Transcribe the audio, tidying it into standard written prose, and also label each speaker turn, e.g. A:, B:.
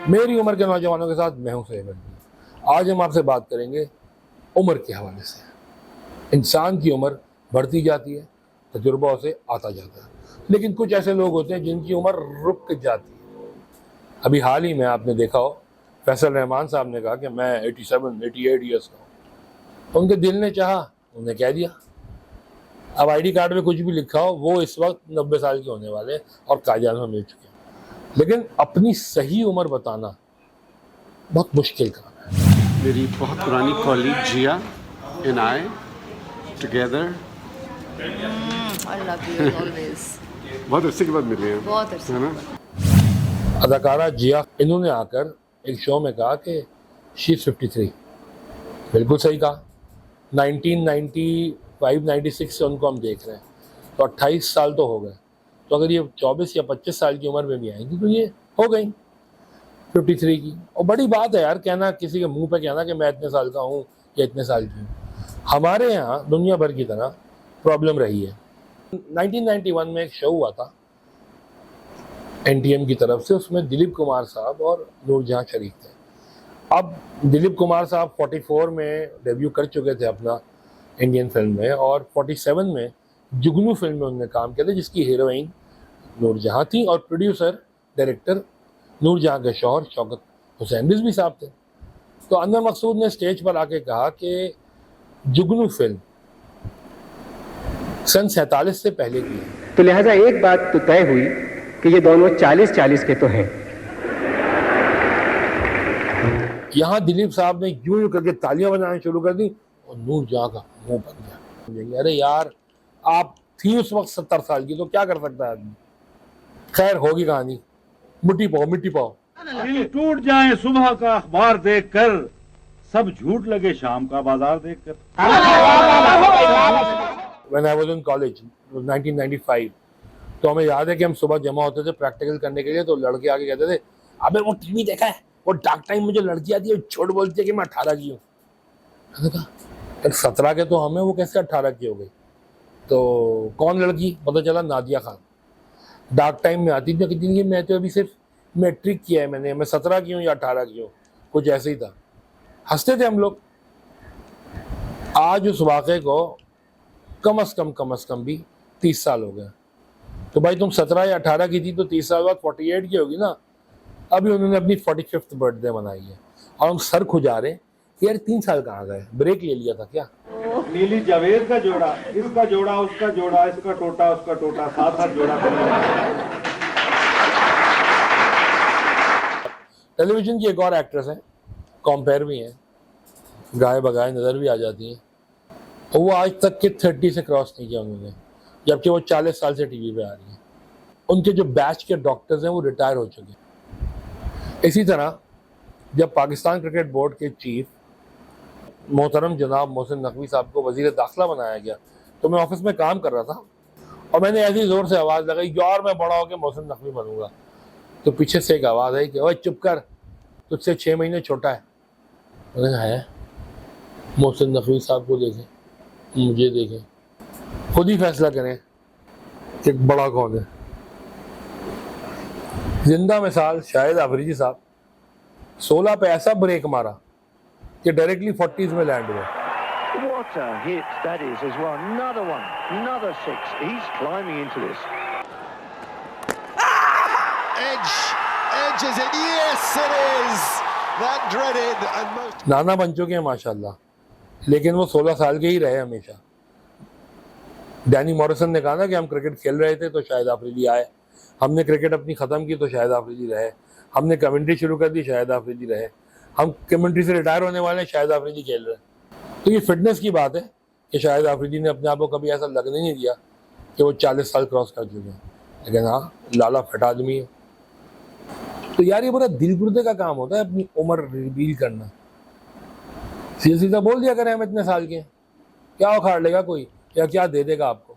A: मेरी उम्र के नौजवानों के साथ मैं हूं सैयद अली। आज हम आपसे बात करेंगे उम्र के हवाले से। इंसान की उम्र बढ़ती जाती है, तजुर्बा उसे आता जाता है, लेकिन कुछ ऐसे लोग होते हैं जिनकी उम्र रुक जाती है। अभी हाल ही में आपने देखा हो, फैसल रहमान साहब ने कहा कि मैं 87-88 ईयर्स का हूँ। उनके दिल ने चाहा, उन्हें कह दिया। अब आईडी कार्ड में कुछ भी लिखा हो, वो इस वक्त 90 साल के होने वाले और कायजात में मिल चुके हैं। लेकिन अपनी सही उम्र बताना बहुत मुश्किल काम है।
B: मेरी बहुत पुरानी colleague Jiya and I together बहुत अरसे के बाद मिले हैं,
C: बहुत अरसे।
B: है ना।
A: अदाकारा जिया, इन्होंने आकर एक शो में कहा कि शी इज 53। बिल्कुल सही कहा। 1995-96 से उनको हम देख रहे हैं, तो 28 साल तो हो गए। तो अगर ये 24 या 25 साल की उम्र में भी आएंगी तो ये हो गई 53 की। और बड़ी बात है यार, कहना किसी के मुंह पे कहना कि मैं इतने साल का हूँ या इतने साल की हूँ। हमारे यहाँ दुनिया भर की तरह प्रॉब्लम रही है। 1991 में एक शो हुआ था NTM की तरफ से, उसमें दिलीप कुमार साहब और नूरजहां शरीफ थे। अब दिलीप कुमार साहब 44 में डेब्यू कर चुके थे अपना इंडियन फिल्म में, और 47 में जुगनू फिल्म में उन्होंने काम किया था, जिसकी हीरोइन नूरजहां थी और प्रोड्यूसर डायरेक्टर नूरजहां के शौहर शौकत हुसैन रिजवी साहब थे। तो अनवर मकसूद ने स्टेज पर आके कहा कि जुगनू फिल्म सन 47 से पहले की है।
D: तो लिहाजा एक बात तो तय हुई कि ये दोनों 40-40 के तो हैं।
A: यहाँ दिलीप साहब ने यूं यूं करके तालियां बजाना शुरू कर दी और नूरजहां का मुंह बन गया। अरे यार, आप थी उस वक्त 70 साल की, तो क्या कर सकता है आदमी। खैर, होगी कहानी। मिट्टी पाओ।
E: दिल टूट जाए सुबह का अखबार देखकर, सब झूठ लगे शाम का बाजार देखकर।
A: When I was in college, 1995, तो हमें याद है कि हम सुबह जमा होते थे प्रैक्टिकल करने के लिए। तो लड़के आके कहते थे, अबे वो टीवी देखा है, वो डार्क टाइम मुझे लड़की आती है, छोड़ बोलती है कि मैं 18 की हूँ। मैंने कहा 17 के तो हमें, वो कैसे 18 की हो गई। तो कौन लड़की, पता चला नादिया खान। डार्क टाइम में आती थी, कितनी, मैं तो अभी सिर्फ मैट्रिक किया है मैंने, मैं 17 की हूँ या 18 की हूँ, कुछ ऐसे ही था। हंसते थे हम लोग। आज उस वाक़े को कम अज़ कम भी 30 साल हो गए। तो भाई तुम 17 या 18 की थी तो 30 साल बाद 48 की होगी ना। अभी उन्होंने अपनी 45th बर्थडे मनाई है और हम सर खुजा रहे कि यार 3 साल कहाँ गए, ब्रेक ले लिया था क्या।
E: नीली जावेद का जोड़ा, इसका जोड़ा, उसका जोड़ा, इसका टोटा, उसका टोटा, साथ साथ जोड़ा।
A: टेलीविजन की एक और एक्ट्रेस है, कॉम्पेयर भी हैं, गाय बगाए नज़र भी आ जाती हैं। और वो आज तक के 30 से क्रॉस नहीं किया उन्होंने, जबकि वो 40 साल से टीवी पे आ रही हैं। उनके जो बैच के डॉक्टर्स हैं वो रिटायर हो चुके हैं। इसी तरह जब पाकिस्तान क्रिकेट बोर्ड के चीफ मोहतरम जनाब मोहसिन नकवी साहब को वजीर दाखिला बनाया गया, तो मैं ऑफिस में काम कर रहा था और मैंने ऐसी जोर से आवाज़ लगाई, यार मैं बड़ा होकर मोहसिन नकवी बनूंगा। तो पीछे से एक आवाज़ आई कि ओए चुप कर, तुझसे 6 महीने छोटा है। मैंने कहा है, मोहसिन नकवी साहब को देखें, मुझे देखें, खुद ही फैसला करें कि बड़ा कौन है। जिंदा मिसाल शाहिद आफरीदी साहब, 16 पे ऐसा ब्रेक मारा कि डायरेक्टली 40s में लैंड हुआ।
F: What a hit that is as well. Another one, another 6. He's climbing into this.
G: Edge is it? Yes, it is. That dreaded and most.
A: नाना बन चुके हैं माशाल्लाह, लेकिन वो 16 साल के ही रहे हमेशा। डैनी मॉरिसन ने कहा ना कि हम क्रिकेट खेल रहे थे तो शाहिद आफरीदी आए, हमने क्रिकेट अपनी ख़त्म की तो शाहिद आफरीदी रहे, हमने कमेंट्री शुरू कर दी शाहिद आफरीदी रहे, हम कमेंट्री से रिटायर होने वाले हैं शाहिद आफरीदी खेल रहे हैं। तो ये फिटनेस की बात है कि शाहिद आफरीदी ने अपने आप को कभी ऐसा लगने नहीं दिया कि वो 40 साल क्रॉस कर चुके हैं। लेकिन हाँ, लाला फट आदमी है। तो यार ये बड़ा दिल गुर्दे का काम होता है अपनी उम्र रिवील करना। सीधा सीधा बोल दिया करें हम इतने साल के, क्या उखाड़ लेगा कोई या क्या दे देगा आपको।